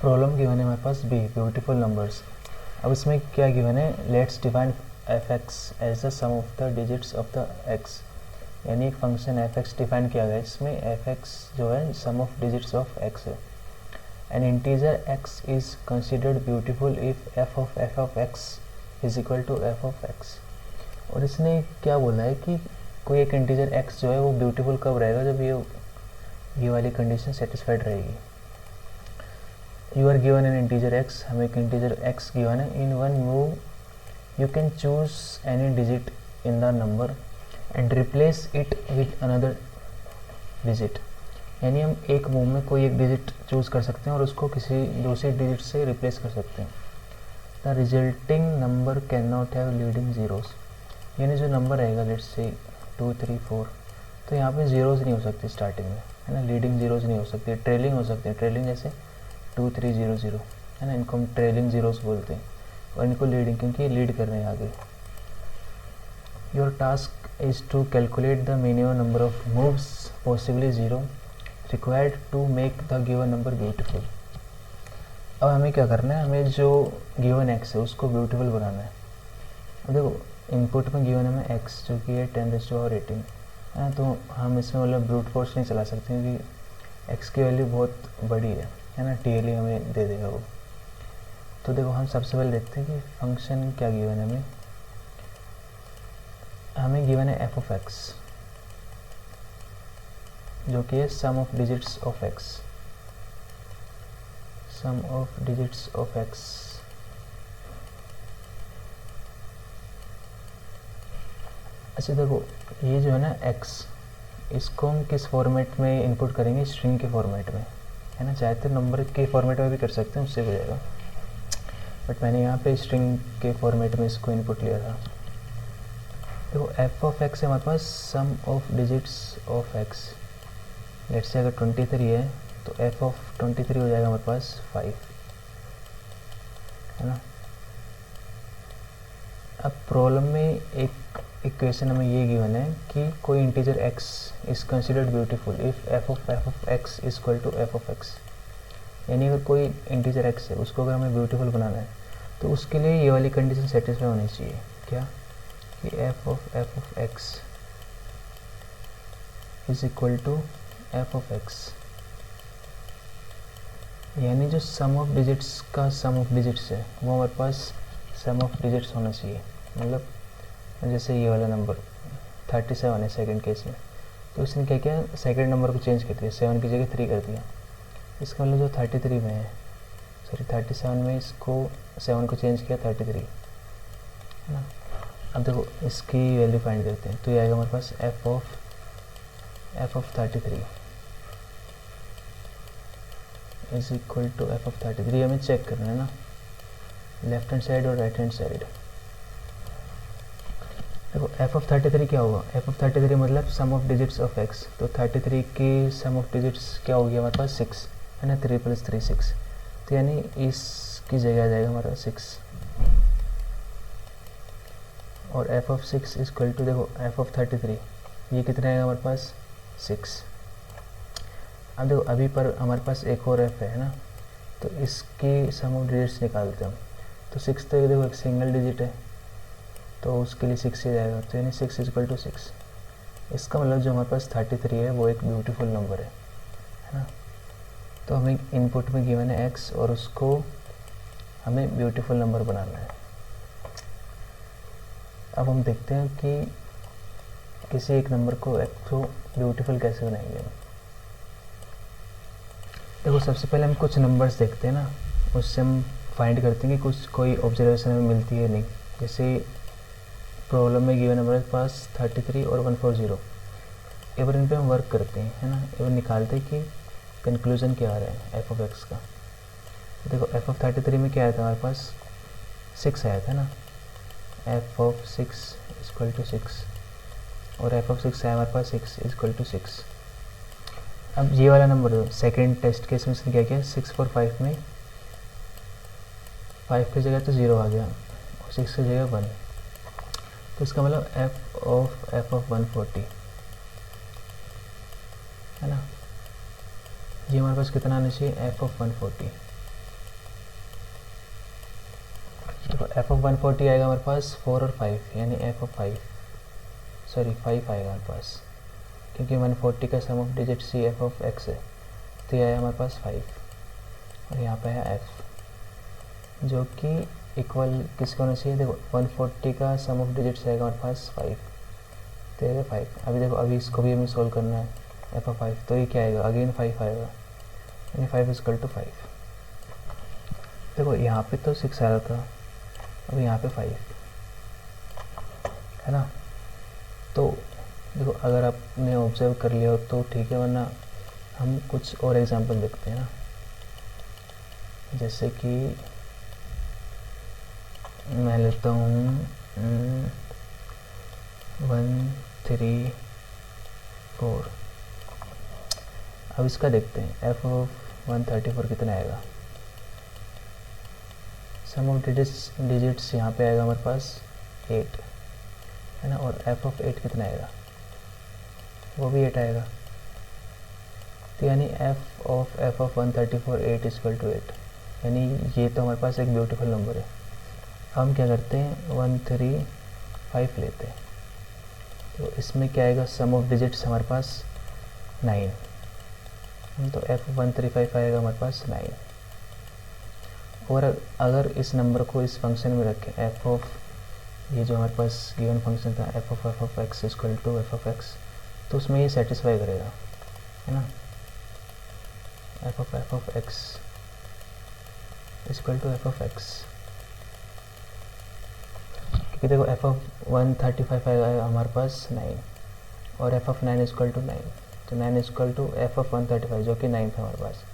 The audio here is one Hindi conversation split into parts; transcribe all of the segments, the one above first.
प्रॉब्लम गिवन है हमारे पास बी, ब्यूटीफुल नंबर्स। अब इसमें क्या गिवन है, let's define F X as the sum of the digits of the X. यानी एक फंक्शन एफ एक्स डिफाइन किया गया है, इसमें एफ एक्स जो है sum of digits of X है। An integer X is considered beautiful if F of X is equal to F of X. और इसने क्या बोला है कि कोई एक इंटीजर एक्स जो है वो ब्यूटीफुल कब रहेगा, जब ये वाली कंडीशन सेटिस्फाइड रहेगी। You are given an integer X, हमें एक इंटीजर एक्स गिवन है। In one move you can choose any digit in the number and replace it with another digit. यानी हम एक मूव में कोई एक डिजिट चूज़ कर सकते हैं और उसको किसी दूसरे डिजिट से रिप्लेस कर सकते हैं। The resulting number can not have leading zeros. यानी जो नंबर रहेगा लेट्स से 2 3 4, तो यहाँ पे ज़ीरोज़ नहीं हो सकती स्टार्टिंग में, है ना। लीडिंग ज़ीरोज़ नहीं हो सकती, ट्रेलिंग हो सकती है। ट्रेलिंग जैसे 2 3 0 0, है ना, इनको हम ट्रेलिंग ज़ीरोज़ बोलते हैं। और इनको लीडिंग, क्योंकि ये लीड कर रहे हैं आगे। Your task is to calculate the minimum number of moves, possibly zero, required to make the given number beautiful. अब हमें क्या करना है, हमें जो गिवन एक्स है उसको ब्यूटीफुल बनाना है। अब देखो इनपुट में गिवन है हमें एक्स, जो कि है 10⁻18, है। तो हम इसमें मतलब ब्रूट फोर्स नहीं चला सकते क्योंकि एक्स की वैल्यू बहुत बड़ी है ना, टीएलई हमें दे देगा वो। तो देखो हम सबसे पहले देखते हैं कि फंक्शन क्या गिवन है हमें गिवन है एफ ऑफ एक्स, जो कि है sum of digits of X, sum of digits of X. अच्छा देखो ये जो है ना एक्स, इसको हम किस फॉर्मेट में इनपुट करेंगे, स्ट्रिंग के फॉर्मेट में, है ना। चाहे तो नंबर के फॉर्मेट में भी कर सकते हैं, उससे हो जाएगा, बट मैंने यहाँ पे स्ट्रिंग के फॉर्मेट में इसको इनपुट लिया था। देखो एफ ऑफ एक्स है हमारे पास sum of digits of X. Let's say अगर 23 है तो एफ ऑफ 23 हो जाएगा हमारे पास 5, है ना। अब प्रॉब्लम में एक इक्वेशन हमें ये गिवन है कि कोई integer x is considered beautiful if F of X is equal to F of X. यानी अगर कोई इंटीजर x है उसको अगर हमें ब्यूटीफुल बनाना है तो उसके लिए ये वाली कंडीशन सेटिस्फाई होनी चाहिए, क्या, कि F of X is equal to F of X. यानी जो सम ऑफ डिजिट्स का सम ऑफ डिजिट्स है वो हमारे पास सम ऑफ डिजिट्स होना चाहिए। मतलब जैसे ये वाला नंबर 37 है सेकंड केस में, तो इसने क्या किया, सेकंड नंबर को चेंज कर दिया, 7 की जगह 3 कर दिया। इसका मतलब जो 33 में है, सॉरी 37 में इसको 7 को चेंज किया 33, है ना। अब देखो इसकी वैल्यू फाइंड करते हैं, तो ये आएगा हमारे पास F of 33 is equal to F of 33। हमें चेक करना है ना, लेफ्ट हैंड साइड और राइट हैंड साइड। देखो एफ ऑफ 33 क्या होगा, एफ ऑफ 33 मतलब sum of digits of X. तो 33 की सम ऑफ डिजिट्स क्या होगी हमारे पास 6, है ना, 3 + 3 6। तो यानी इसकी जगह आ जाएगा हमारा 6। और F of 6 is equal to, देखो एफ ऑफ 33 ये कितना आएगा हमारे पास 6। अब देखो अभी पर हमारे पास एक और एफ है ना, तो इसकी सम ऑफ डिजिट्स निकालते हैं हम। तो 6 तो देखो एक सिंगल डिजिट है, तो उसके लिए 6 ही जाएगा। तो यानी 6 इज इक्वल टू 6। इसका मतलब जो हमारे पास 33 है वो एक ब्यूटीफुल नंबर है ना। तो हमें इनपुट में गिवन है x और उसको हमें ब्यूटीफुल नंबर बनाना है। अब हम देखते हैं कि किसी एक नंबर को ब्यूटीफुल कैसे बनाएंगे। देखो सबसे पहले हम कुछ नंबर्स देखते हैं ना, उससे हम फाइंड करते हैं कि कोई ऑब्जर्वेशन हमें मिलती है नहीं। जैसे प्रॉब्लम में गिवन हमारे पास 33 और 140। एक बार इन पे हम वर्क करते हैं, है ना, एक बार निकालते हैं कि कंक्लूजन क्या आ रहा है एफ ऑफ एक्स का। तो देखो एफ ऑफ 33 में क्या आया था हमारे पास 6 आया था ना, F of 6 is equal to 6, और एफ ऑफ 6 आया हमारे पास 6 इज इक्वल टू 6। अब ये वाला नंबर सेकेंड टेस्ट केस में इसने क्या किया, 6 और 5 में 5 की जगह तो 0 आ गया और 6 की जगह 1। तो इसका मतलब एफ ऑफ 140, है ना। ये हमारे पास कितना आना चाहिए, एफ ऑफ 140। एफ ऑफ 140 आएगा हमारे पास 4 और 5, यानी एफ ऑफ 5 आएगा हमारे पास, क्योंकि 140 का सम ऑफ डिजिट सी एफ ऑफ एक्स है, तो ये आया हमारे पास 5, और यहाँ पे है एफ जो कि इक्वल किसको होना चाहिए। देखो 140 का सम ऑफ डिजिट्स आएगा हमारे पास 5, तो ये 5। अभी देखो अभी इसको भी हमें सोल्व करना है एफ ऑफ 5, तो ये क्या आएगा, अगेन 5 आएगा, यानी 5 इक्वल टू 5। देखो यहाँ पे तो 6 आ रहा था, अब यहाँ पे 5 है ना। तो देखो अगर आपने ऑब्जर्व कर लिया हो तो ठीक है, वरना हम कुछ और एग्जांपल देखते हैं ना। जैसे कि मैं लेता हूँ 1 3 4। अब इसका देखते हैं एफ ऑफ 134 कितना आएगा। सम ऑफ डिजिट्स यहाँ पे आएगा हमारे पास 8 है ना, और एफ ऑफ 8 कितना आएगा, वो भी 8 आएगा। तो यानी एफ ऑफ 134 8 इक्वल टू 8, यानी ये तो हमारे पास एक ब्यूटीफुल नंबर है। हम क्या करते हैं 135 लेते हैं, तो इसमें क्या आएगा, सम ऑफ डिजिट्स हमारे पास 9, तो एफ 135 आएगा हमारे पास 9। और अगर इस नंबर को इस फंक्शन में रखें एफ ऑफ, ये जो हमारे पास गिवन फंक्शन था F of X equal to F of X, तो उसमें ये सेटिस्फाई करेगा, है ना। F of X equal to F of X, क्योंकि देखो एफ ऑफ 135 आएगा हमारे पास 9, और एफ ऑफ 9 इक्वल टू 9, तो 9 इक्वल टू एफ ऑफ 135 जो कि 9 था हमारे पास।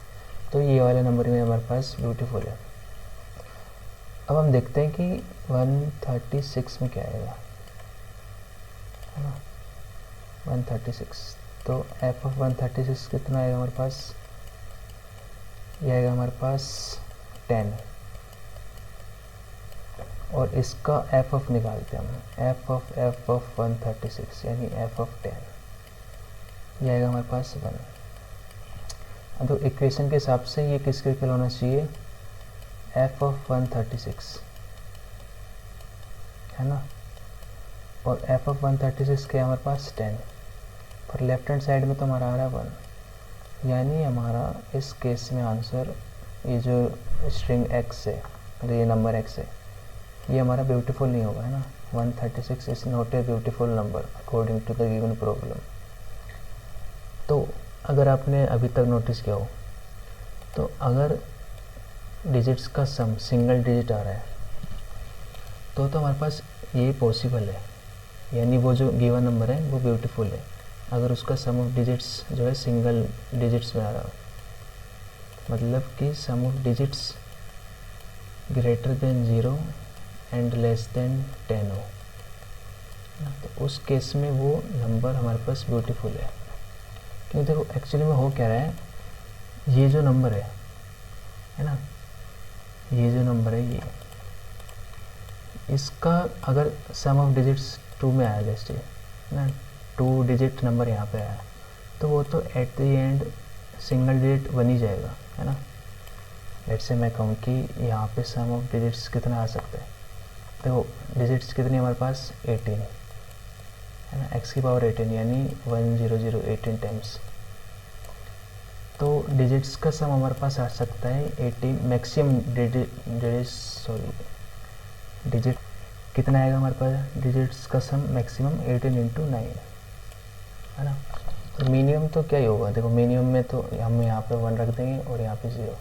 तो ये वाले नंबर में हमारे पास ब्यूटीफुल है। अब हम देखते हैं कि 136 में क्या आएगा, है ना 136। तो एफ ऑफ 136 कितना आएगा हमारे पास, ये आएगा हमारे पास 10, और इसका एफ ऑफ निकालते हैं हम, एफ ऑफ 136 यानी एफ ऑफ 10, ये आएगा हमारे पास 1। अब तो इक्वेशन के हिसाब से ये किसके इक्वल होना चाहिए, एफ ऑफ 136 है ना, और एफ ऑफ 136 क्या है हमारे पास 10, पर लेफ्ट हैंड साइड में तो हमारा आ रहा है 1, यानी हमारा इस केस में आंसर, ये जो स्ट्रिंग x है, ये नंबर x है, ये हमारा ब्यूटीफुल नहीं होगा, है ना। 136 is not a beautiful number according to the given problem. तो अगर आपने अभी तक नोटिस किया हो, तो अगर डिजिट्स का सम सिंगल डिजिट आ रहा है तो हमारे पास ये पॉसिबल है, यानी वो जो गिवन नंबर है वो ब्यूटीफुल है अगर उसका सम ऑफ डिजिट्स जो है सिंगल डिजिट्स में आ रहा हो, मतलब कि sum of digits greater than 0 and less than 10 हो, तो उस केस में वो नंबर हमारे पास ब्यूटीफुल है। क्योंकि देखो एक्चुअली में हो क्या रहा है, ये जो नंबर है ना, ये जो नंबर है ये, इसका अगर सम ऑफ डिजिट्स 2 में आया जैसे ना, 2 डिजिट नंबर यहाँ पे आया, तो वो तो at the end single digit बन ही जाएगा, है ना। लेट्स से मैं कहूँ कि यहाँ पे सम ऑफ डिजिट्स कितना आ सकता है, तो डिजिट्स कितनी हमारे पास 18 है ना, x की पावर 18 यानी 10018 टाइम्स। तो डिजिट्स का सम हमारे पास आ सकता है 18, मैक्सिमम डिजिट कितना आएगा हमारे पास, डिजिट्स का सम मैक्सिमम 18 इंटू 9 है ना। तो मिनिमम तो क्या ही होगा, देखो मिनिमम में तो हम यहाँ पे 1 रख देंगे और यहाँ पे 0,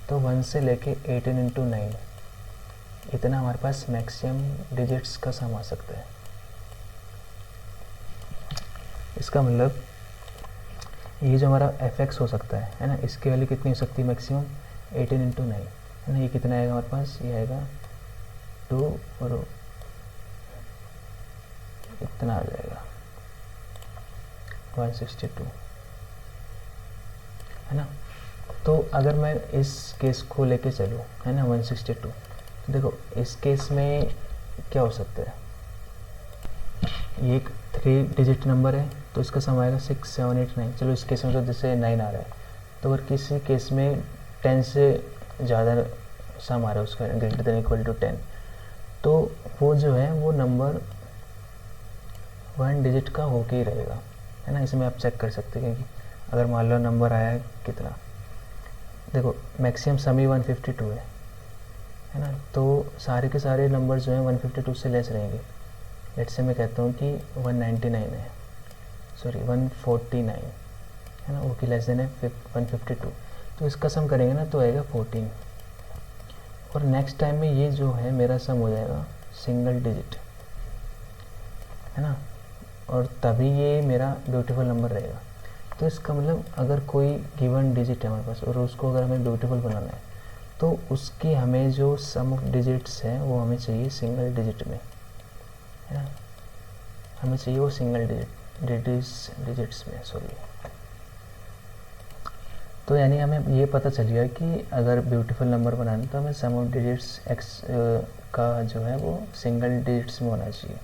तो 1 से लेके 18 इंटू 9 इतना हमारे पास मैक्सिमम डिजिट्स का सम आ सकता है। इसका मतलब ये जो हमारा fx हो सकता है ना, इसकी वैल्यू कितनी हो सकती है, मैक्सिमम 18 इंटू 9 है ना। ये कितना आएगा हमारे पास, ये आएगा 2 और इतना आ जाएगा 162 है ना। तो अगर मैं इस केस को लेके चलूँ है ना 162, तो देखो इस केस में क्या हो सकता है, ये एक 3 डिजिट नंबर है तो इसका सम आएगा 6 7 8 9। चलो इस केस में तो जैसे 9 आ रहा है, तो अगर किसी केस में 10 से ज़्यादा सम आ रहा है उसका ग्रेटर देन इक्वल टू 10, तो वो जो है वो नंबर 1 डिजिट का होके ही रहेगा, है ना। इसमें आप चेक कर सकते हैं कि अगर मान लो नंबर आया है कितना, देखो मैक्सिमम सम ही 152 है ना। तो सारे के सारे नंबर जो हैं 152 से लेस रहेंगे। लेट्स से मैं कहता हूँ कि 199 है, सॉरी 149 है ना, वो की लेस देन है 152। तो इसका सम करेंगे ना तो आएगा 14, और नेक्स्ट टाइम में ये जो है मेरा सम हो जाएगा सिंगल डिजिट, है ना, और तभी ये मेरा ब्यूटीफुल नंबर रहेगा। तो इसका मतलब अगर कोई गिवन डिजिट है हमारे पास और उसको अगर हमें ब्यूटीफुल बनाना है तो उसकी हमें जो सम ऑफ डिजिट्स है वो हमें चाहिए सिंगल डिजिट में, है ना, हमें चाहिए वो सिंगल डिजिट्स में, सॉरी। तो यानी हमें ये पता चल गया कि अगर ब्यूटीफुल नंबर बनाना है तो हमें सम ऑफ डिजिट्स एक्स का जो है वो सिंगल डिजिट्स में होना चाहिए।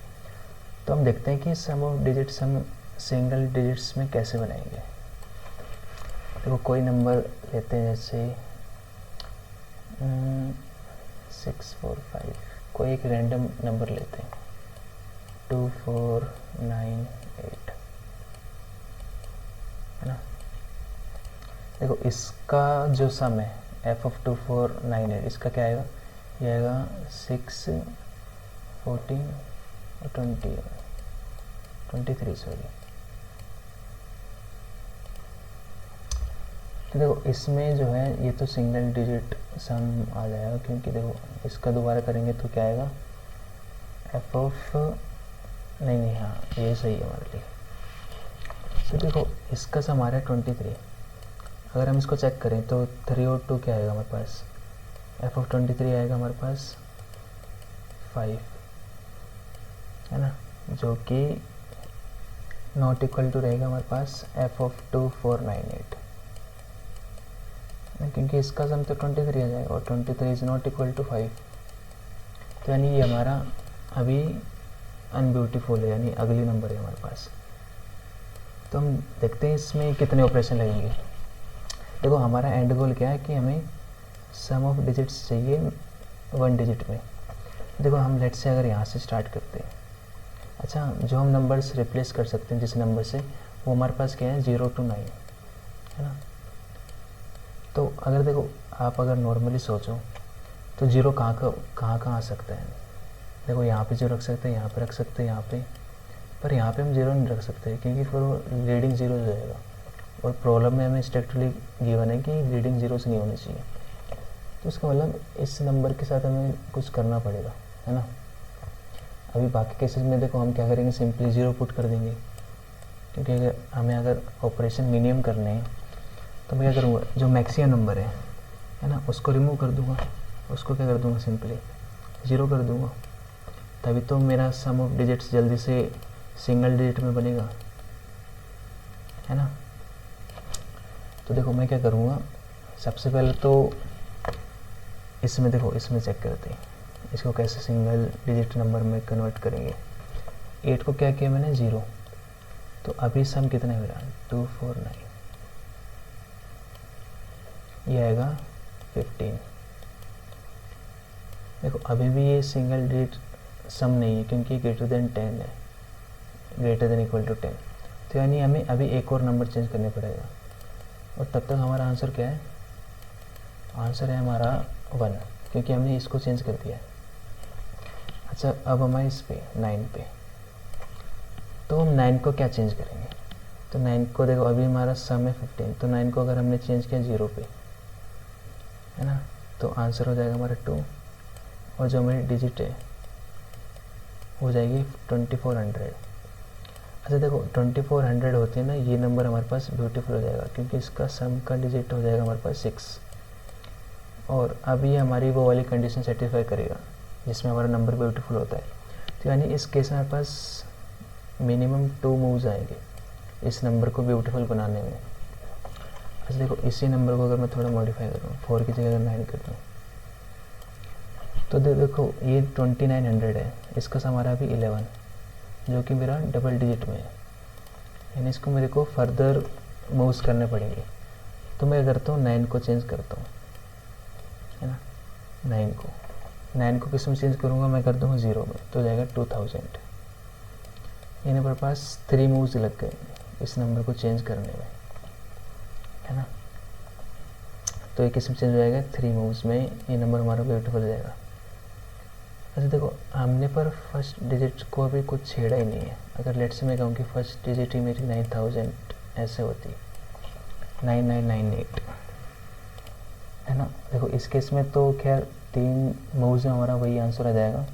तो हम देखते हैं कि सम ऑफ डिजिट्स हम सिंगल डिजिट्स में कैसे बनाएंगे। देखो कोई नंबर लेते हैं, जैसे 645, कोई एक रैंडम नंबर लेते हैं 2498, है ना। देखो इसका जो सम है f ऑफ 2498, इसका क्या आएगा, ये आएगा 6, 14 और 23, सॉरी। तो देखो इसमें जो है ये तो सिंगल डिजिट सम आ जाएगा, क्योंकि देखो इसका दोबारा करेंगे तो क्या आएगा, f ऑफ, नहीं हाँ ये सही है हमारे लिए। तो देखो इसका सम आ रहा है 23। अगर हम इसको चेक करें तो 3 और 2 क्या आएगा हमारे पास, f ऑफ 23 आएगा हमारे पास 5, है ना, जो कि नॉट इक्वल टू रहेगा हमारे पास f ऑफ 2498, क्योंकि इसका सम तो 23 आ जाएगा और 23 इज नॉट इक्वल टू 5। तो यानी ये हमारा अभी अनब्यूटीफुल है, यानी अगली नंबर है हमारे पास। तो हम देखते हैं इसमें कितने ऑपरेशन लगेंगे। देखो हमारा एंड गोल क्या है कि हमें सम ऑफ डिजिट्स चाहिए 1 डिजिट में। देखो हम लेट से अगर यहाँ से स्टार्ट करते हैं, अच्छा जो हम नंबर्स रिप्लेस कर सकते हैं जिस नंबर से, वो हमारे पास क्या है 0 to 9, है ना। तो अगर देखो आप अगर नॉर्मली सोचो तो 0 कहाँ आ सकता है। देखो यहाँ पे 0 रख सकते हैं, यहाँ पे रख सकते हैं, यहाँ पे, पर यहाँ पे हम 0 नहीं रख सकते क्योंकि फिर वो लीडिंग 0 हो जाएगा, और प्रॉब्लम में हमें स्ट्रिक्टली गिवन है कि लीडिंग 0 से नहीं होनी चाहिए। तो इसका मतलब इस नंबर के साथ हमें कुछ करना पड़ेगा, है ना। अभी बाकी केसेस में देखो हम क्या करेंगे, सिंपली 0 पुट कर देंगे, क्योंकि अगर ऑपरेशन मिनिमम करने हैं तो मैं क्या करूँगा, जो मैक्सिमम नंबर है ना, उसको रिमूव कर दूँगा, उसको क्या कर दूँगा, सिंपली 0 कर दूँगा, तभी तो मेरा सम ऑफ डिजिट्स जल्दी से सिंगल डिजिट में बनेगा, है ना। तो देखो मैं क्या करूँगा, सबसे पहले तो इसमें देखो, इसमें चेक करते हैं इसको कैसे सिंगल डिजिट नंबर में कन्वर्ट करेंगे। 8 को क्या किया मैंने 0, तो अभी सम कितना है मेरा 249, ये आएगा 15। देखो अभी भी ये सिंगल डिजिट सम नहीं है क्योंकि ग्रेटर देन 10 है, ग्रेटर देन इक्वल टू 10। तो यानी हमें अभी एक और नंबर चेंज करने पड़ेगा, और तब तक हमारा आंसर क्या है, आंसर है हमारा 1, क्योंकि हमने इसको चेंज कर दिया है। अच्छा अब हमारे इस पे 9 पे, तो हम 9 को क्या चेंज करेंगे, तो 9 को देखो अभी हमारा सम है 15, तो 9 को अगर हमने चेंज किया 0 पे, है ना, तो आंसर हो जाएगा हमारा 2, और जो हमारी डिजिट है हो जाएगी 2400। अच्छा देखो 2400 होती है ना, ये नंबर हमारे पास ब्यूटीफुल हो जाएगा क्योंकि इसका सम का डिजिट हो जाएगा हमारे पास 6, और अब ये हमारी वो वाली कंडीशन सेटिस्फाई करेगा जिसमें हमारा नंबर ब्यूटीफुल होता है। तो यानी इस केस में हमारे पास मिनिमम 2 मूव्स आएंगे इस नंबर को ब्यूटीफुल बनाने में। अच्छा देखो इसी नंबर को अगर मैं थोड़ा मॉडिफाई करूँ, 4 की जगह अगर 9 कर दूँ, तो देखो ये 2900 है, इसका सम हमारा अभी 11, जो कि मेरा डबल डिजिट में है, यानी इसको मेरे को फर्दर मूव्स करने पड़ेंगे। तो मैं करता हूँ 9 को चेंज करता हूँ, है ना, 9 को, 9 को किस में चेंज करूँगा, मैं कर दूँगा 0 में, तो जाएगा 2000। यानी हमारे पास 3 मूव्स लग गए इस नंबर को चेंज करने में, है ना। तो ये किस में चेंज हो जाएगा, 3 मूव्स में ये नंबर हमारा ब्यूटीफुल हो जाएगा। अच्छा देखो, हमने पर फर्स्ट डिजिट को अभी कुछ छेड़ा ही नहीं है। अगर लेट से मैं कहूँ कि फर्स्ट डिजिट ही मेरी 9000 ऐसे होती, 9998, है ना। देखो इस केस में तो खैर 3 मूव्स में हमारा वही आंसर आ जाएगा,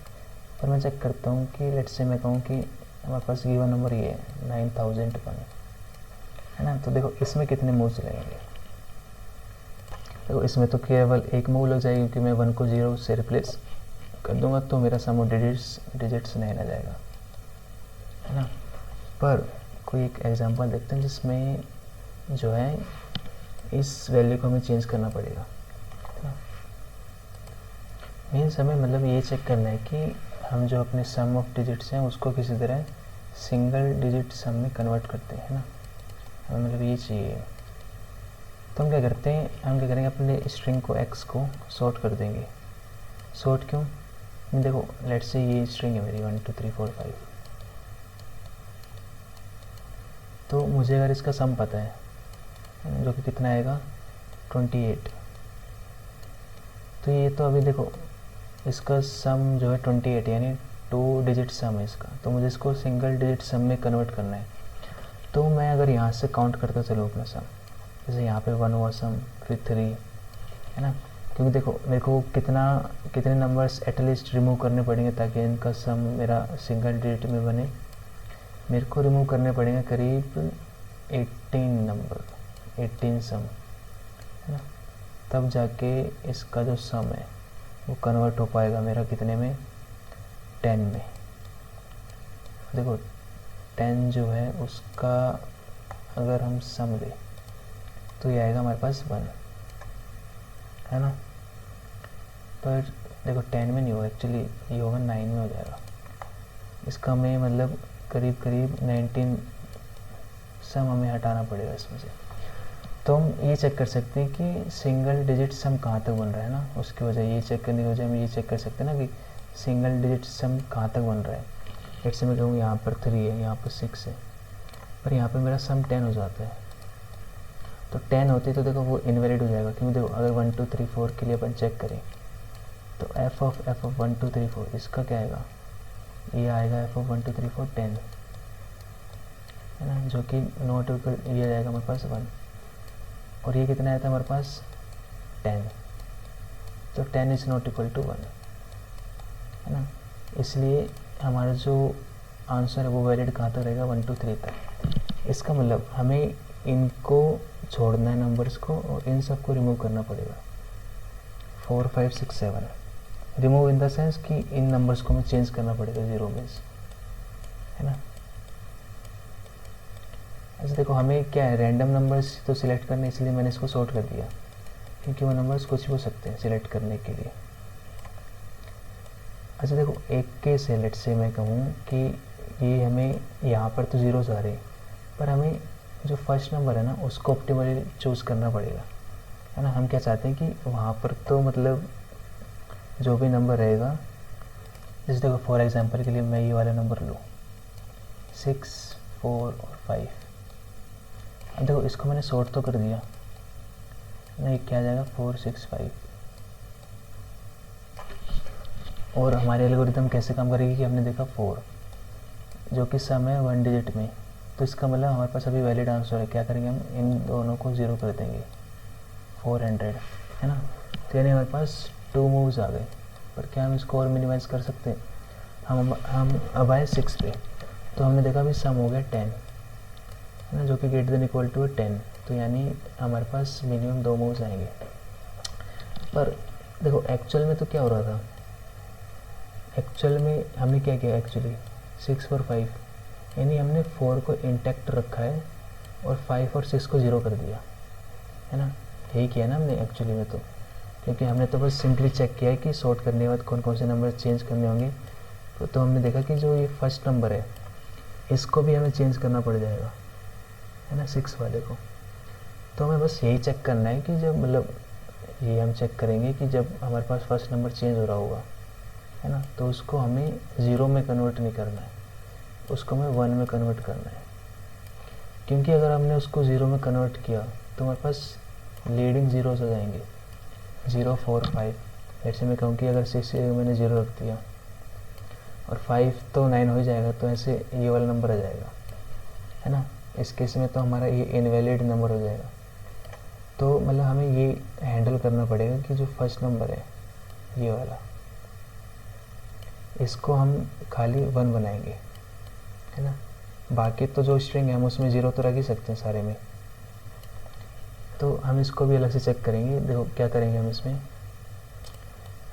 पर मैं चेक करता हूँ कि लेट से मैं कहूँ कि हमारे पास गिवन नंबर ये है 9001, है ना। तो देखो इसमें कितने मूव्स लगेंगे, देखो इसमें तो केवल एक मूव लग जाएगी क्योंकि मैं 1 को 0 से रिप्लेस कर दूंगा, तो मेरा सम ऑफ डिजिट्स 9 आ जाएगा, है ना। पर कोई एक एग्जांपल देखते हैं जिसमें जो है इस वैल्यू को हमें चेंज करना पड़ेगा, है ना। मीन्स हमें मतलब ये चेक करना है कि हम जो अपने सम ऑफ डिजिट्स हैं उसको किसी तरह सिंगल डिजिट सम में कन्वर्ट करते हैं, है ना। हमें मतलब ये चाहिए, तो हम क्या करते हैं, हम क्या करेंगे, अपने स्ट्रिंग को x को सॉर्ट कर देंगे। सॉर्ट क्यों, देखो लेट्स से ये स्ट्रिंग है मेरी 1 2 3 4 5, तो मुझे अगर इसका सम पता है जो कि कितना आएगा 28, तो ये तो अभी देखो इसका सम जो है 28 यानी 2 डिजिट सम है इसका, तो मुझे इसको सिंगल डिजिट सम में कन्वर्ट करना है। तो मैं अगर यहाँ से काउंट करता चलूँ अपना सम, जैसे यहाँ पे 1 हुआ सम, फिर 3, है ना, क्योंकि देखो मेरे को कितने नंबर्स एटलीस्ट रिमूव करने पड़ेंगे ताकि इनका सम मेरा सिंगल डिजिट में बने। मेरे को रिमूव करने पड़ेंगे करीब 18 नंबर, 18 सम, है ना, तब जाके इसका जो सम है वो कन्वर्ट हो पाएगा मेरा कितने में, 10 में। देखो 10 जो है उसका अगर हम सम लें तो ये आएगा हमारे पास 1, है ना। पर देखो 10 में नहीं होगा एक्चुअली, ये होगा 9 में हो जाएगा। इसका हमें मतलब करीब 19 सम हमें हटाना पड़ेगा इसमें से। तो हम ये चेक कर सकते हैं कि सिंगल डिजिट सम कहाँ तक बन रहा है ना, उसकी वजह ये चेक करने की वजह हम ये चेक कर सकते हैं ना कि सिंगल डिजिट सम कहाँ तक बन रहा है। जैसे मैं कहूँ यहाँ पर 3 है, यहाँ पर 6 है, पर यहाँ पर मेरा सम 10 हो जाता है। तो 10 होती है तो देखो वो इनवैलिड हो जाएगा, क्योंकि देखो अगर 1 2 3 4 के लिए अपन चेक करें तो f ऑफ 1 2 3 4 इसका क्या आएगा, ये आएगा f ऑफ 1 2 3 4 10, है ना, जो कि नॉट इक्वल, ये आ जाएगा हमारे पास 1, और ये कितना आया था हमारे पास 10, तो 10 इज़ नॉट इक्वल टू 1, है ना। इसलिए हमारा जो आंसर है वो वैलिड कहाँ तक रहेगा, 1 2 3 तक। इसका मतलब हमें इनको छोड़ना है नंबर्स को और इन सब को रिमूव करना पड़ेगा। 4 5 6 7 रिमूव इन द सेंस कि इन नंबर्स को हमें चेंज करना पड़ेगा 0 में, है ना। ऐसे देखो हमें क्या है, रैंडम नंबर्स तो सिलेक्ट करने, इसलिए मैंने इसको सॉर्ट कर दिया, क्योंकि वो नंबर्स कुछ भी हो सकते हैं सिलेक्ट करने के लिए। अच्छा देखो एक केस है, लेट से मैं कहूँ कि ये हमें यहाँ पर तो 0 आ रहे हैं, पर हमें जो फर्स्ट नंबर है ना उसको ऑप्टिमली चूज़ करना पड़ेगा, है ना। हम क्या चाहते हैं कि वहाँ पर तो मतलब जो भी नंबर रहेगा, जैसे देखो फॉर एग्जांपल के लिए मैं ये वाला नंबर लूँ 6 4 और 5। अब देखो इसको मैंने सॉर्ट तो कर दिया, नहीं क्या आ जाएगा 4 6 5। और हमारे एल्गोरिथम कैसे काम करेगी कि हमने देखा 4 जो कि सम है 1 डिजिट में, तो इसका मतलब हमारे पास अभी वैलिड आंसर है। क्या करेंगे हम, इन दोनों को 0 कर देंगे, 400, है ना। तो यानी हमारे पास 2 मूव्स आ गए। पर क्या हम इसको और मिनिमाइज़ कर सकते हैं, हम अब आए 6 पे, तो हमने देखा अभी सम हो गया 10, है ना, जो कि ग्रेटर देन इक्वल टू 10, तो यानी हमारे पास मिनिमम 2 मूव्स आएंगे। पर देखो एक्चुअल में तो क्या हो रहा था, एक्चुअल में हमने क्या किया, एक्चुअली 6 और 5 यानी हमने 4 को इंटैक्ट रखा है और 5 और 6 को 0 कर दिया, है ना। यही किया ना हमने एक्चुअली में, तो क्योंकि हमने तो बस सिंपली चेक किया है कि सॉर्ट करने के बाद कौन कौन से नंबर चेंज करने होंगे। तो हमने देखा कि जो ये फर्स्ट नंबर है इसको भी हमें चेंज करना पड़ जाएगा, है ना, 6 वाले को। तो हमें बस यही चेक करना है कि जब मतलब ये हम चेक करेंगे कि जब हमारे पास फर्स्ट नंबर चेंज हो रहा होगा है ना। तो उसको हमें 0 में कन्वर्ट नहीं करना है, उसको हमें 1 में कन्वर्ट करना है, क्योंकि अगर हमने उसको 0 में कन्वर्ट किया तो हमारे पास लीडिंग ज़ीरोस हो जाएंगे, 0 4 5। ऐसे में कहूँ कि अगर 6 मैंने 0 रख दिया और 5 तो 9 हो ही जाएगा, तो ऐसे ये वाला नंबर आ जाएगा, है ना। इस केस में तो हमारा ये इनवैलिड नंबर हो जाएगा। तो मतलब हमें ये हैंडल करना पड़ेगा कि जो फर्स्ट नंबर है ये वाला, इसको हम खाली 1 बनाएंगे, है ना। बाकी तो जो स्ट्रिंग है हम उसमें 0 तो रख ही सकते हैं सारे में। तो हम इसको भी अलग से चेक करेंगे। देखो क्या करेंगे हम इसमें,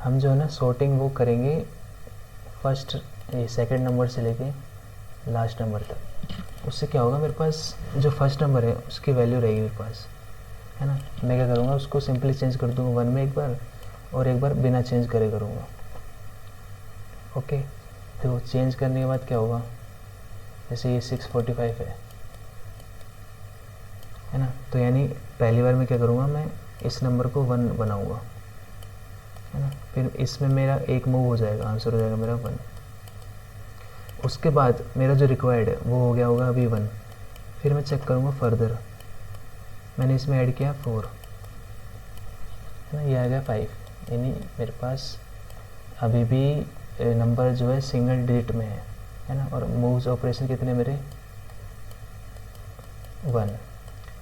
हम जो है ना सॉर्टिंग वो करेंगे फर्स्ट ये सेकंड नंबर से लेके लास्ट नंबर तक। उससे क्या होगा, मेरे पास जो फर्स्ट नंबर है उसकी वैल्यू रहेगी मेरे पास, है ना। मैं क्या करूँगा, उसको सिंपली चेंज कर दूँगा 1 में एक बार, और एक बार बिना चेंज करे करूँगा। ओके, तो चेंज करने के बाद क्या होगा, जैसे ये 645 है ना। तो यानी पहली बार मैं क्या करूँगा, मैं इस नंबर को 1 बनाऊँगा, है ना। फिर इसमें मेरा एक मूव हो जाएगा, आंसर हो जाएगा मेरा 1। उसके बाद मेरा जो रिक्वायर्ड है वो हो गया होगा अभी 1। फिर मैं चेक करूँगा फर्दर, मैंने इसमें ऐड किया 4, है ना, ये आ गया 5। यानी मेरे पास अभी भी नंबर जो है सिंगल डिजिट में है ना। और मूव्स ऑपरेशन कितने मेरे 1।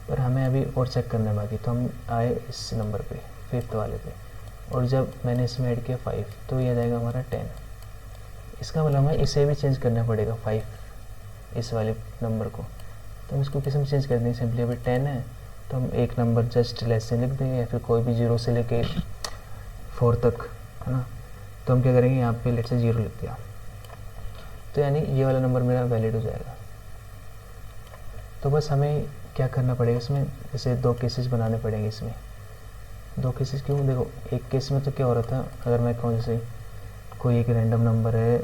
पर हमें अभी और चेक करना है बाकी, तो हम आए इस नंबर पे, 5th वाले पे, और जब मैंने इसमें ऐड किया 5 तो ये आ जाएगा हमारा 10। इसका मतलब हमें इसे भी चेंज करना पड़ेगा 5, इस वाले नंबर को। तो हम इसको किस में चेंज कर देंगे, सिंपली अभी 10 है तो हम एक नंबर जस्ट लेस से लिख देंगे, या फिर कोई भी 0 से लेके 4 तक, है ना। तो हम क्या करेंगे, यहाँ पे लेट से 0 लिख दिया, तो यानी ये वाला नंबर मेरा वैलिड हो जाएगा। तो बस हमें क्या करना पड़ेगा इसमें, जैसे 2 केसेस बनाने पड़ेंगे इसमें। 2 केसेस क्यों, देखो एक केस में तो क्या हो रहा था, अगर मैं कहूँ जैसे कोई एक रैंडम नंबर है,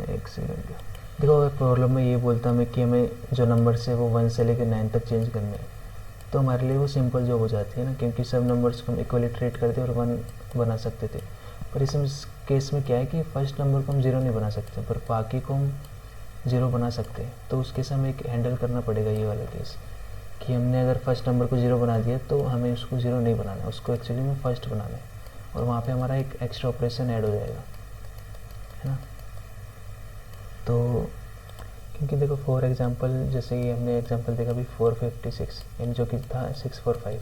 एक सेकंड, देखो अगर प्रॉब्लम में ये बोलता हमें कि हमें जो नंबर से वो 1 से लेकर 9 तक चेंज करने हैं, तो हमारे लिए वो सिंपल जॉब हो जाती है ना, क्योंकि सब नंबर्स को हम इक्वली ट्रीट करते और 1 बना सकते थे। पर इस केस में क्या है कि फर्स्ट नंबर को हम 0 नहीं बना सकते, पर बाकी को हम 0 बना सकते हैं। तो उस केस हमें एक हैंडल करना पड़ेगा ये वाला केस, कि हमने अगर फर्स्ट नंबर को 0 बना दिया तो हमें उसको 0 नहीं बनाना है, उसको एक्चुअली में फर्स्ट बनाना है, और वहाँ पे हमारा एक एक्स्ट्रा ऑपरेशन ऐड हो जाएगा, है ना। तो क्योंकि देखो फॉर एग्जांपल, जैसे ये हमने एग्जांपल देखा अभी 456, यानी जो कि था 645,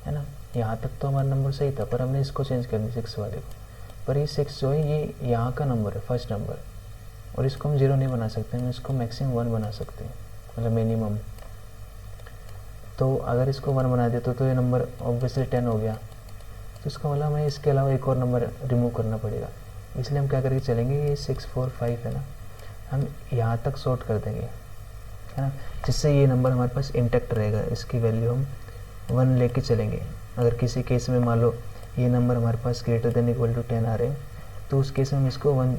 है ना। यहाँ तक तो हमारा नंबर सही था, पर हमने इसको चेंज कर दिया 6 वाले को। पर ये 6 जो है ये यहाँ का नंबर है, फर्स्ट नंबर, और इसको हम 0 नहीं बना सकते, हम इसको मैक्सिमम 1 बना सकते हैं, मतलब मिनिमम। तो अगर इसको 1 बना देते तो ये नंबर ऑब्वियसली 10 हो गया, तो इसका मतलब हमें इसके अलावा एक और नंबर रिमूव करना पड़ेगा। इसलिए हम क्या करके चलेंगे, ये 645 है ना, हम यहाँ तक सॉर्ट कर देंगे, है ना, जिससे ये नंबर हमारे पास इंटैक्ट रहेगा, इसकी वैल्यू हम 1 लेके चलेंगे। अगर किसी केस में मान लो ये नंबर हमारे पास ग्रेटर देन इक्वल टू 10 आ रहे हैं, तो उस केस में हम इसको 1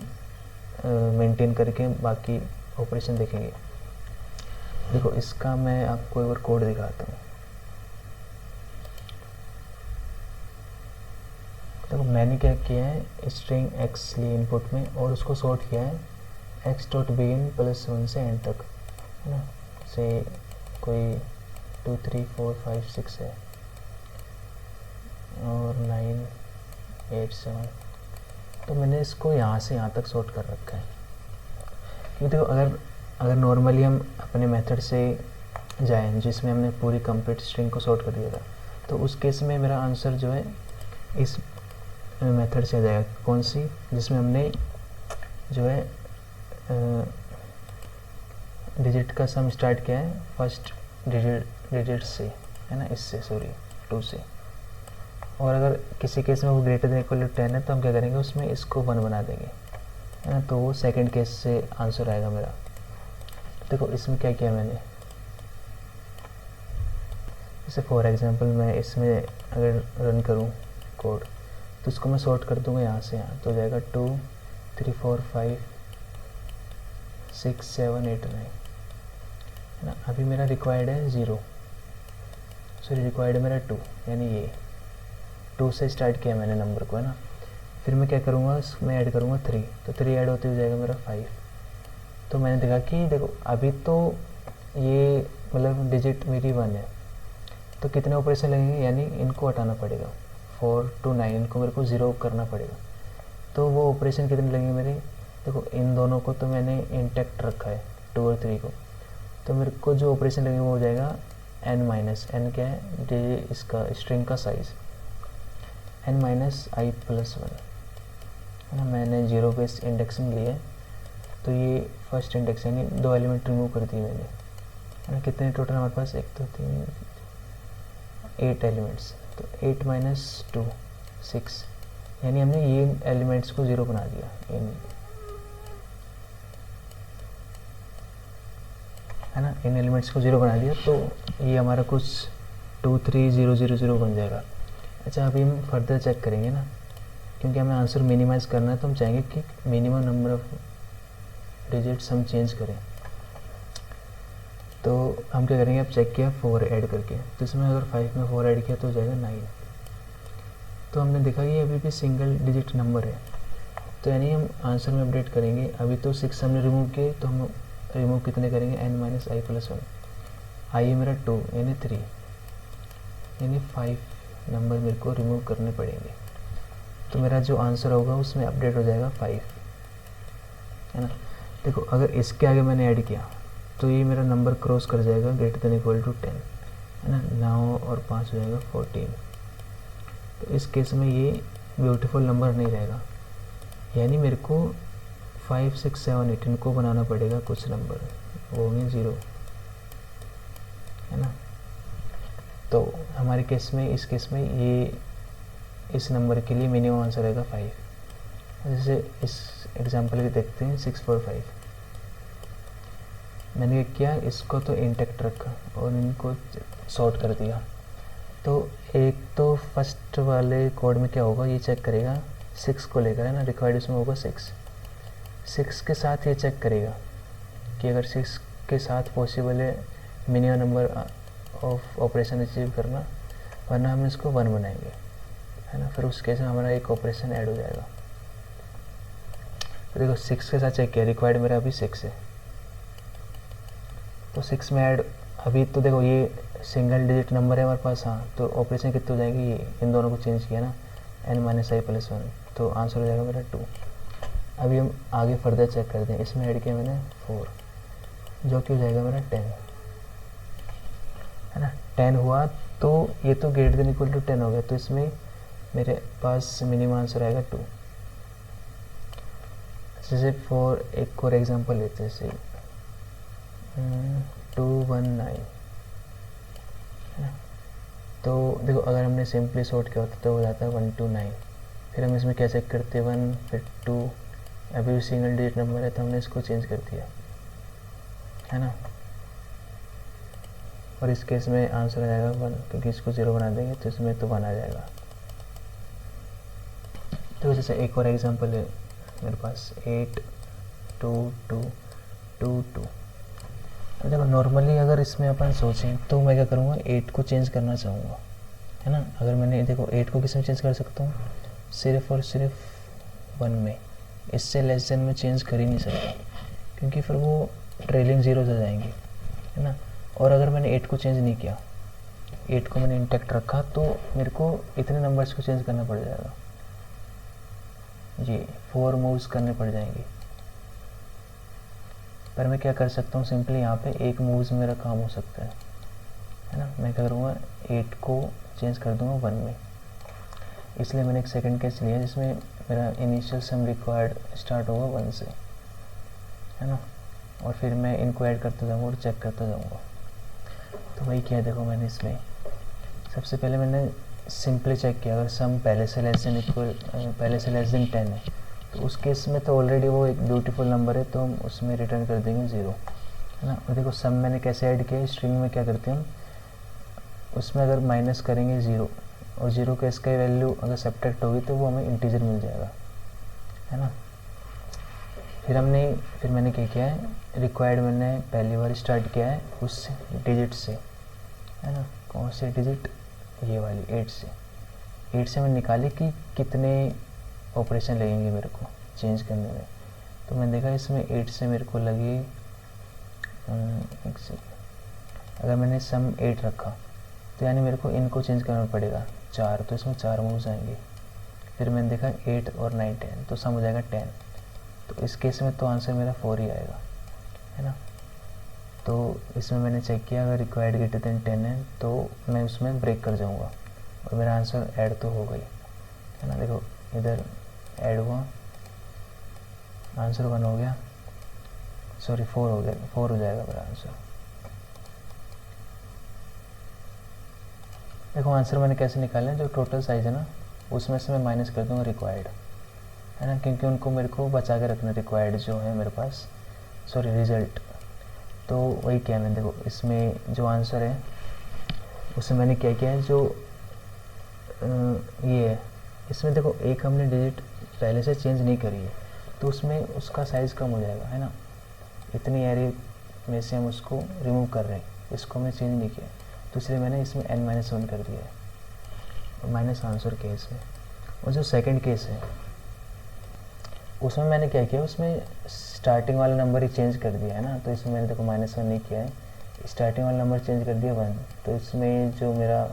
मेंटेन करके बाकी ऑपरेशन देखेंगे। देखो इसका मैं आपको एक बार कोड दिखाता हूँ। देखो मैंने क्या किया है, स्ट्रिंग x लिए इनपुट में, और उसको सॉर्ट किया है x.begin +1 से एंड तक, है ना। से कोई 2 3 4 5 6 है, और 9 8 7, तो मैंने इसको यहाँ से यहाँ तक सॉर्ट कर रखा है। क्योंकि देखो अगर नॉर्मली हम अपने मेथड से जाएं जिसमें हमने पूरी कंप्लीट स्ट्रिंग को सॉर्ट कर दिया था, तो उस केस में मेरा आंसर जो है इस मेथड से आ जाएगा, कौन सी, जिसमें हमने जो है डिजिट का सम स्टार्ट किया है फर्स्ट डिजिट से, है ना, इससे, सॉरी 2 से। और अगर किसी केस में वो ग्रेटर देन इक्वल टू 10 है तो हम क्या करेंगे, उसमें इसको 1 बना देंगे, है ना। तो वो सेकंड केस से आंसर आएगा मेरा। देखो इसमें क्या किया मैंने, जैसे फॉर एग्जांपल मैं इसमें अगर रन करूं कोड, तो इसको मैं सॉर्ट कर दूंगा यहाँ से यहाँ, तो हो जाएगा 2 3 4 5 6 7 8 9, है ना। अभी मेरा रिक्वायर्ड है 0, सॉरी रिक्वायर्ड है मेरा 2, यानी ये 2 से स्टार्ट किया मैंने नंबर को, है ना। फिर मैं क्या करूँगा, इसमें ऐड करूँगा 3, तो 3 ऐड होते हो जाएगा मेरा 5। तो मैंने देखा कि देखो अभी तो ये मतलब डिजिट मेरी 1 है, तो कितने ऑपरेशन लगेंगे, यानी इनको हटाना पड़ेगा 4 to 9, इनको मेरे को 0 करना पड़ेगा। तो वो ऑपरेशन कितने लगेंगे मेरे, देखो इन दोनों को तो मैंने इंटैक्ट रखा है 2 और 3 को, तो मेरे को जो ऑपरेशन लगेगा वो हो जाएगा n क्या है, इसका स्ट्रिंग का साइज़ n-i+1 है ना। मैंने 0 बेस इंडेक्सिंग ली है, तो ये फर्स्ट इंडेक्स यानी 2 एलिमेंट रिमूव कर दिए मैंने, है ना। कितने टोटल हमारे पास, 1 2 3 8 एलिमेंट्स, तो 8 - 2 6, यानी हमने ये एलिमेंट्स को 0 बना दिया इन, है ना, इन एलिमेंट्स को 0 बना दिया। तो ये हमारा कुछ 2 3 0 0 0 बन जाएगा। अच्छा अभी हम फर्दर चेक करेंगे ना, क्योंकि हमें आंसर मिनिमाइज़ करना है, तो हम चाहेंगे कि मिनिमम नंबर ऑफ डिजिट्स हम चेंज करें। तो हम क्या करेंगे, अब चेक किया 4 ऐड करके, तो इसमें अगर 5 में 4 ऐड किया तो हो जाएगा 9। तो हमने देखा कि अभी भी सिंगल डिजिट नंबर है, तो यानी हम आंसर में अपडेट करेंगे। अभी तो 6 हमने रिमूव किए, तो हम रिमूव कितने करेंगे, n-i+1, आई मेरा 2 यानी 3, यानी 5 नंबर मेरे को रिमूव करने पड़ेंगे। तो मेरा जो आंसर होगा उसमें अपडेट हो जाएगा 5, है ना। देखो अगर इसके आगे मैंने ऐड किया तो ये मेरा नंबर क्रॉस कर जाएगा >= 10, है ना। 9 और 5 हो जाएगा 14। तो इस केस में ये ब्यूटीफुल नंबर नहीं रहेगा, यानी मेरे को 5 6 7 8 इनको बनाना पड़ेगा कुछ नंबर, वो होंगे 0, है ना। तो हमारे केस में, इस केस में ये इस नंबर के लिए मिनिमम आंसर रहेगा 5। जैसे इस एग्जांपल के देखते हैं 6 4 5, मैंने क्या किया, इसको तो इंटैक्ट रखा और इनको सॉर्ट कर दिया। तो एक तो फर्स्ट वाले कोड में क्या होगा, ये चेक करेगा 6 को लेकर, है ना, रिक्वायर्ड इसमें होगा 6 के साथ ये चेक करेगा कि अगर 6 के साथ पॉसिबल है minimum number of operation achieve करना, वरना हम इसको 1 बनाएंगे, है ना। फिर उस केस में हमारा एक ऑपरेशन ऐड हो जाएगा। तो देखो 6 के साथ चेक किया, रिक्वायर्ड मेरा अभी 6 है, तो 6 में ऐड, अभी तो देखो ये सिंगल डिजिट नंबर है हमारे पास, हाँ, तो ऑपरेशन कितने हो जाएंगे, ये इन दोनों को चेंज किया ना, n-i+1, तो आंसर हो जाएगा मेरा 2। अभी हम आगे फर्दर चेक करते हैं, इसमें ऐड किया मैंने 4, जो कि हो जाएगा मेरा 10, है ना। 10 हुआ तो ये तो > 10 हो गया, तो इसमें मेरे पास मिनिमम आंसर आएगा 2। जैसे फॉर एक और एग्जांपल लेते हैं, जैसे 219, है ना। तो देखो अगर हमने सिंपली सॉर्ट किया होता तो हो जाता है 1 2 9, फिर हम इसमें क्या चेक करते हैं 1 फिर 2, अभी भी सिंगल डिजिट नंबर है तो हमने इसको चेंज कर दिया, है ना। और इस केस में आंसर आ जाएगा 1, क्योंकि इसको 0 बना देंगे तो इसमें तो 1 आ जाएगा। तो जैसे एक और एग्जांपल है मेरे पास 8 2 2 2 2। देखो नॉर्मली अगर इसमें अपन सोचें तो मैं क्या करूँगा, 8 को चेंज करना चाहूँगा, है ना। अगर मैंने देखो 8 को किस में चेंज कर सकता हूँ, सिर्फ और सिर्फ 1 में, इससे लेस देन में चेंज कर ही नहीं सकता, क्योंकि फिर वो ट्रेलिंग 0 से जाएंगे, है ना। और अगर मैंने 8 को चेंज नहीं किया, 8 को मैंने इंटैक्ट रखा, तो मेरे को इतने नंबर्स को चेंज करना पड़ जाएगा, ये 4 मूव्स करने पड़ जाएंगे। पर मैं क्या कर सकता हूँ, सिंपली यहाँ पे एक मूव्स मेरा काम हो सकता है ना। मैं क्या करूँगा, 8 को चेंज कर दूँगा 1 में, इसलिए मैंने एक सेकंड केस लिया जिसमें मेरा इनिशियल सम रिक्वायर्ड स्टार्ट होगा 1 से, है ना। और फिर मैं इनको ऐड करता जाऊँगा और चेक करता जाऊँगा। तो वही किया, देखो मैंने इसमें सबसे पहले मैंने सिंपली चेक किया, अगर सम पहले से लेस देन 10 है तो उस केस में तो ऑलरेडी वो एक ब्यूटीफुल नंबर है, तो हम उसमें रिटर्न कर देंगे 0, है ना। और देखो सम मैंने कैसे ऐड किया, स्ट्रिंग में क्या करते हैं हम, उसमें अगर माइनस करेंगे 0 और 0 का इसका वैल्यू अगर सब्ट्रैक्ट होगी तो वो हमें इंटीजर मिल जाएगा, है ना। फिर मैंने क्या किया है, रिक्वायर्ड मैंने पहली बार स्टार्ट किया है उस डिजिट से, है ना। कौन से डिजिट, ये वाली 8 से। 8 से मैंने निकाली कि कितने ऑपरेशन लगेंगे मेरे को चेंज करने में। तो मैंने देखा इसमें 8 से मेरे को लगी, अगर मैंने सम 8 रखा तो यानी मेरे को इनको चेंज करना पड़ेगा 4, तो इसमें 4 मूव्स आएंगे। फिर मैंने देखा 8 और 9 10, तो सम हो जाएगा 10। तो इस केस में तो आंसर मेरा 4 ही आएगा, है ना। तो इसमें मैंने चेक किया, अगर रिक्वायर्ड ग्रेटर देन 10 है तो मैं उसमें ब्रेक कर जाऊंगा और मेरा आंसर ऐड तो हो गई, है ना। देखो इधर ऐड हुआ, आंसर 1 हो गया, सॉरी 4 हो गया, 4 हो जाएगा मेरा आंसर। देखो आंसर मैंने कैसे निकाला है, जो टोटल साइज़ है ना उसमें से मैं माइनस कर दूँगा रिक्वायर्ड, है ना, क्योंकि उनको मेरे को बचा के रखना, रिक्वायर्ड जो है मेरे पास, सॉरी रिज़ल्ट। तो वही क्या मैंने देखो इसमें जो आंसर है उसमें मैंने क्या किया है, जो ये है इसमें देखो एक हमने डिजिट पहले से चेंज नहीं करी है तो उसमें उसका साइज़ कम हो जाएगा, है ना। इतनी एरे में से हम उसको रिमूव कर रहे हैं, इसको हमने चेंज नहीं किया, तो इसलिए मैंने इसमें n-1 कर दिया है और माइनस आंसर किया इसमें। और जो सेकंड केस है उसमें मैंने क्या किया, उसमें स्टार्टिंग वाला नंबर ही चेंज कर दिया है ना, तो इसमें मैंने देखो -1 नहीं किया है, स्टार्टिंग वाला नंबर चेंज कर दिया 1। तो इसमें जो मेरा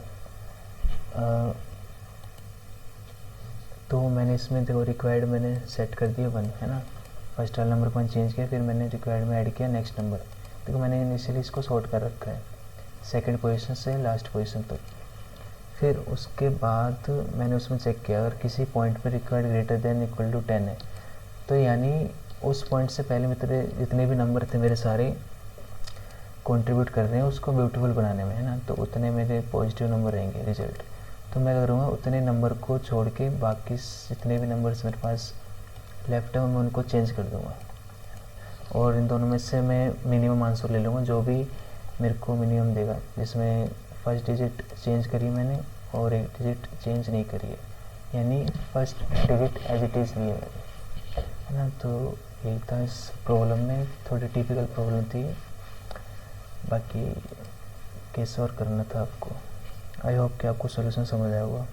तो मैंने इसमें देखो रिक्वायर्ड मैंने सेट कर दिया 1, है ना। फर्स्ट वाला नंबर 1 चेंज किया, फिर मैंने रिक्वायर्ड में ऐड किया नेक्स्ट नंबर। देखो मैंने इनिशियली इसको सॉर्ट कर रखा है सेकंड पोजीशन से लास्ट पोजीशन तक। फिर उसके बाद मैंने उसमें चेक किया, अगर किसी पॉइंट पे required greater than equal to 10 है तो यानी उस पॉइंट से पहले मेरे जितने भी नंबर थे मेरे सारे कंट्रीब्यूट कर रहे हैं उसको ब्यूटीफुल बनाने में, है ना। तो उतने मेरे पॉजिटिव नंबर रहेंगे रिजल्ट। तो मैं करूँगा उतने नंबर को छोड़ के बाकी जितने भी नंबर्स मेरे पास लेफ्ट है मैं उनको चेंज कर दूँगा और इन दोनों में से मैं मिनिमम आंसर ले लूँगा जो भी मेरे को मिनिमम देगा, जिसमें फर्स्ट डिजिट चेंज करी मैंने और एक डिजिट चेंज नहीं करी है, यानी first digit as it is ली है मैंने, है ना। तो यही था इस प्रॉब्लम में, थोड़ी टिपिकल प्रॉब्लम थी, बाकी केस और करना था आपको। आई होप कि आपको सोल्यूशन समझ आया होगा।